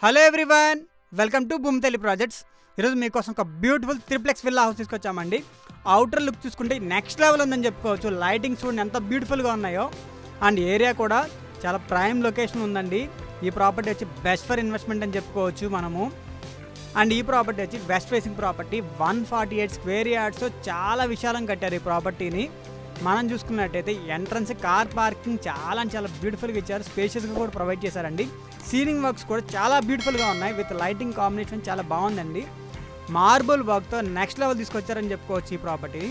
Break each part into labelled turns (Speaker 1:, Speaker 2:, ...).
Speaker 1: Hello everyone, welcome to Bhoomithalli projects. ఈరోజు మీకోసం ఒక బ్యూటిఫుల్ త్రిప్లెక్స్ విల్లా హౌస్ తీసుకొచ్చామండి. అవుటర్ లుక్ చూసుకుంటే నెక్స్ట్ లెవెల్ ఉందని చెప్పుకోవచ్చు. లైటింగ్స్ చూడండి ఎంత బ్యూటిఫుల్గా ఉన్నాయో. అండ్ ఏరియా కూడా చాలా ప్రైమ్ లొకేషన్ ఉందండి. ఈ ప్రాపర్టీ వచ్చి బెస్ట్ ఫర్ ఇన్వెస్ట్మెంట్ అని చెప్పుకోవచ్చు మనము. అండ్ ఈ ప్రాపర్టీ వచ్చి west facing property, 148 square yards, చాలా విశాలంగా కట్టారు ఈ ప్రాపర్టీని. మనం చూసుకున్నట్టయితే ఎంట్రన్స్ కార్ పార్కింగ్ చాలా బ్యూటిఫుల్గా ఇచ్చారు. స్పేషియస్గా కూడా ప్రొవైడ్ చేశారండి. సీలింగ్ వర్క్స్ కూడా చాలా బ్యూటిఫుల్గా ఉన్నాయి. విత్ లైటింగ్ కాంబినేషన్ చాలా బాగుందండి. మార్బుల్ వర్క్తో నెక్స్ట్ లెవెల్ తీసుకొచ్చారని చెప్పుకోవచ్చు ఈ ప్రాపర్టీ.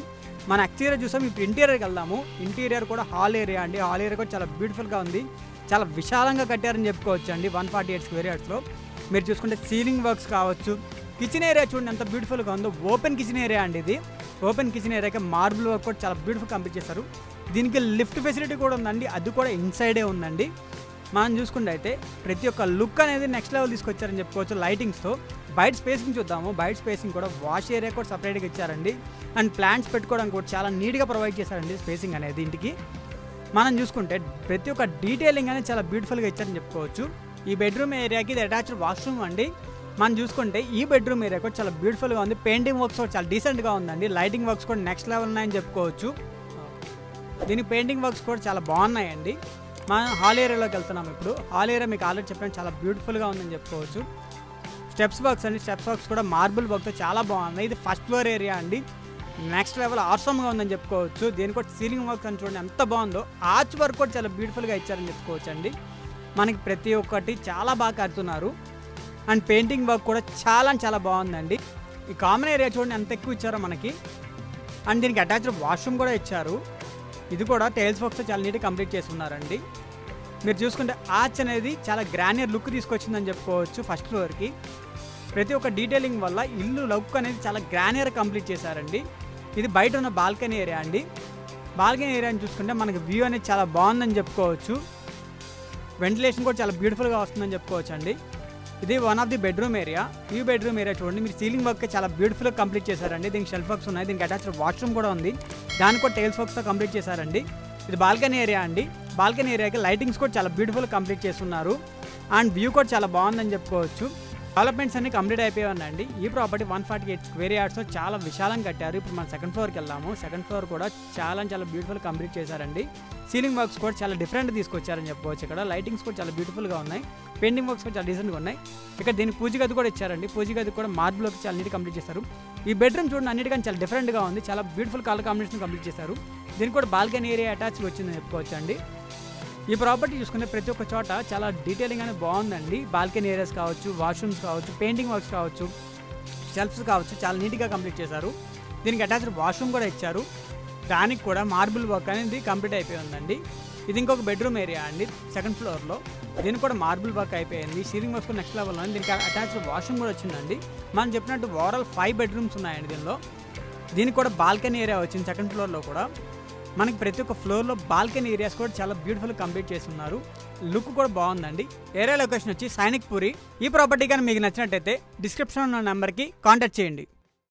Speaker 1: మన ఎక్స్టీరియర్ చూసాం, ఇప్పుడు ఇంటీరియర్కి వెళ్దాము. ఇంటీరియర్ కూడా హాల్ ఏరియా అండి. హాల్ ఏరియా కూడా చాలా బ్యూటిఫుల్గా ఉంది. చాలా విశాలంగా కట్టారని చెప్పుకోవచ్చు అండి. 148 స్క్వేర్ యార్డ్స్లో మీరు చూసుకుంటే సీలింగ్ వర్క్స్ కావచ్చు. కిచెన్ ఏరియా చూడండి ఎంత బ్యూటిఫుల్గా ఉందో. ఓపెన్ కిచెన్ ఏరియా అండి ఇది. ఓపెన్ కిచెన్ ఏరియాకి మార్బుల్ వర్క్ కూడా చాలా బ్యూటిఫుల్ కంప్లీట్ చేశారు. దీనికి లిఫ్ట్ ఫెసిలిటీ కూడా ఉందండి. అది కూడా ఇన్సైడే ఉందండి. మనం చూసుకుంటే అయితే ప్రతి ఒక్క లుక్ అనేది నెక్స్ట్ లెవెల్ తీసుకొచ్చారని చెప్పుకోవచ్చు లైటింగ్స్తో. బయట స్పేసింగ్ చూద్దాము. బయట స్పేసింగ్ కూడా వాష్ ఏరియా కూడా సపరేట్గా ఇచ్చారండి. అండ్ ప్లాంట్స్ పెట్టుకోవడానికి కూడా చాలా నీట్గా ప్రొవైడ్ చేశారండి స్పేసింగ్ అనేది ఇంటికి. మనం చూసుకుంటే ప్రతి ఒక్క డీటెయిలింగ్ అనేది చాలా బ్యూటిఫుల్గా ఇచ్చారని చెప్పుకోవచ్చు. ఈ బెడ్రూమ్ ఏరియాకి ఇది అటాచ్డ్ వాష్రూమ్ అండి. మనం చూసుకుంటే ఈ బెడ్రూమ్ ఏరియా కూడా చాలా బ్యూటిఫుల్గా ఉంది. పెయింటింగ్ వర్క్స్ కూడా చాలా డీసెంట్గా ఉందండి. లైటింగ్ వర్క్స్ కూడా నెక్స్ట్ లెవెల్ ఉన్నాయని చెప్పుకోవచ్చు. దీని పెయింటింగ్ వర్క్స్ కూడా చాలా బాగున్నాయండి. మనం హాల్ ఏరియాలోకి వెళ్తున్నాం ఇప్పుడు. హాల్ ఏరియా మీకు ఆల్రెడీ చెప్పాను, చాలా బ్యూటిఫుల్గా ఉందని చెప్పుకోవచ్చు. స్టెప్స్ వర్క్స్ అండి. స్టెప్స్ వర్క్స్ కూడా మార్బుల్ వర్క్తో చాలా బాగున్నాయి. ఇది ఫస్ట్ ఫ్లోర్ ఏరియా అండి. నెక్స్ట్ లెవెల్ ఆసమ్గా ఉందని చెప్పుకోవచ్చు. దీనికి కూడా సీలింగ్ వర్క్ అని చూడండి ఎంత బాగుందో. ఆర్చ్ వర్క్ కూడా చాలా బ్యూటిఫుల్గా ఇచ్చారని చెప్పుకోవచ్చు అండి. మనకి ప్రతి ఒక్కటి చాలా బాగా కడుతున్నారు. అండ్ పెయింటింగ్ వర్క్ కూడా చాలా బాగుందండి. ఈ కామన్ ఏరియా చూడండి ఎంత ఎక్కువ ఇచ్చారో మనకి. అండ్ దీనికి అటాచ్డ్ వాష్రూమ్ కూడా ఇచ్చారు. ఇది కూడా టైల్స్ వర్క్స్తో చాలా నీట్గా కంప్లీట్ చేసుకున్నారండి. మీరు చూసుకుంటే ఆర్చ్ అనేది చాలా గ్రానియర్ లుక్ తీసుకొచ్చిందని చెప్పుకోవచ్చు ఫస్ట్ ఫ్లోర్కి. ప్రతి ఒక్క డీటెయిలింగ్ వల్ల ఇల్లు లుక్ అనేది చాలా గ్రానియర్ కంప్లీట్ చేశారండి. ఇది బయట ఉన్న బాల్కనీ ఏరియా అండి. బాల్కనీ ఏరియాని చూసుకుంటే మనకి వ్యూ అనేది చాలా బాగుందని చెప్పుకోవచ్చు. వెంటిలేషన్ కూడా చాలా బ్యూటిఫుల్గా వస్తుందని చెప్పుకోవచ్చు అండి. ఇది one of the bedroom area. ఈ బెడ్రూమ్ ఏరియా చూడండి, మీరు సీలింగ్ వర్క్ చాలా బ్యూటిఫుల్గా కంప్లీట్ చేశారండి. దీనికి షెల్ఫ్ వర్క్స్ ఉన్నాయి. దీనికి అటాచ్డ్ వాష్రూమ్ కూడా ఉంది. దానికి కూడా టైల్స్ వర్క్స్తో కంప్లీట్ చేశారండి. ఇది బాల్కనీ ఏరియా అండి. బాల్కనీ ఏరియాకి లైటింగ్స్ కూడా చాలా బ్యూటిఫుల్గా కంప్లీట్ చేస్తున్నారు. అండ్ వ్యూ కూడా చాలా బాగుందని చెప్పుకోవచ్చు. డెవలప్మెంట్స్ అన్ని కంప్లీట్ అయిపోయి ఉన్నాయండి. ఈ ప్రాపర్టీ 148 స్క్వేర్ యార్డ్స్తో చాలా విశాలంగా కట్టారు. ఇప్పుడు మనం సెకండ్ ఫ్లోర్కి వెళ్దాము. సెకండ్ ఫ్లోర్ కూడా చాలా బ్యూటిఫుల్ కంప్లీట్ చేశారండి. సీలింగ్ వర్క్స్ కూడా చాలా డిఫరెంట్ తీసుకొచ్చారని చెప్పుకోవచ్చు. ఇక్కడ లైటింగ్స్ కూడా చాలా బ్యూటిఫుల్గా ఉన్నాయి. పెయింటింగ్ వర్క్స్ కూడా చాలా డీసెంట్గా ఉన్నాయి. ఇక్కడ దీనికి పూజ గది కూడా ఇచ్చారండి. పూజ గది కూడా మార్బుల్ వర్క్ చాలా నీట్గా కంప్లీట్ చేశారు. ఈ బెడ్రూమ్ చూడండి అన్నిటికన్నా చాలా డిఫరెంట్గా ఉంది. చాలా బ్యూటిఫుల్ కలర్ కాంబినేషన్ కంప్లీట్ చేశారు. దీనికి కూడా బాల్కనీ ఏరియా అటాచ్గా వచ్చిందని చెప్పుకోవచ్చు అండి. ఈ ప్రాపర్టీ చూసుకునే ప్రతి ఒక్క చోట చాలా డీటెయిలింగ్ అనేది బాగుందండి. బాల్కనీ ఏరియాస్ కావచ్చు, వాష్రూమ్స్ కావచ్చు, పెయింటింగ్ వర్క్స్ కావచ్చు, షెల్ఫ్స్ కావచ్చు, చాలా నీట్గా కంప్లీట్ చేశారు. దీనికి అటాచ్డ్ వాష్రూమ్ కూడా ఇచ్చారు. దానికి కూడా మార్బుల్ వర్క్ అనేది కంప్లీట్ అయిపోయి ఉందండి. ఇది ఇంకొక బెడ్రూమ్ ఏరియా అండి సెకండ్ ఫ్లోర్లో. దీనికి కూడా మార్బుల్ వర్క్ అయిపోయింది. సీలింగ్ వర్క్స్ కూడా నెక్స్ట్ లెవెల్ ఉంది. దీనికి అటాచ్డ్ వాష్రూమ్ కూడా వచ్చిందండి. మనం చెప్పినట్టు ఓవరాల్ 5 బెడ్రూమ్స్ ఉన్నాయండి దీనిలో. దీనికి కూడా బాల్కనీ ఏరియా వచ్చింది సెకండ్ ఫ్లోర్లో కూడా. మనకి ప్రతి ఒక్క ఫ్లోర్లో బాల్కనీ ఏరియాస్ కూడా చాలా బ్యూటిఫుల్గా కంప్లీట్ చేస్తున్నారు. లుక్ కూడా బాగుందండి. ఏరియా లొకేషన్ వచ్చి సైనిక్ పూరి. ఈ ప్రాపర్టీ కానీ మీకు నచ్చినట్టయితే డిస్క్రిప్షన్ ఉన్న నెంబర్కి కాంటాక్ట్ చేయండి.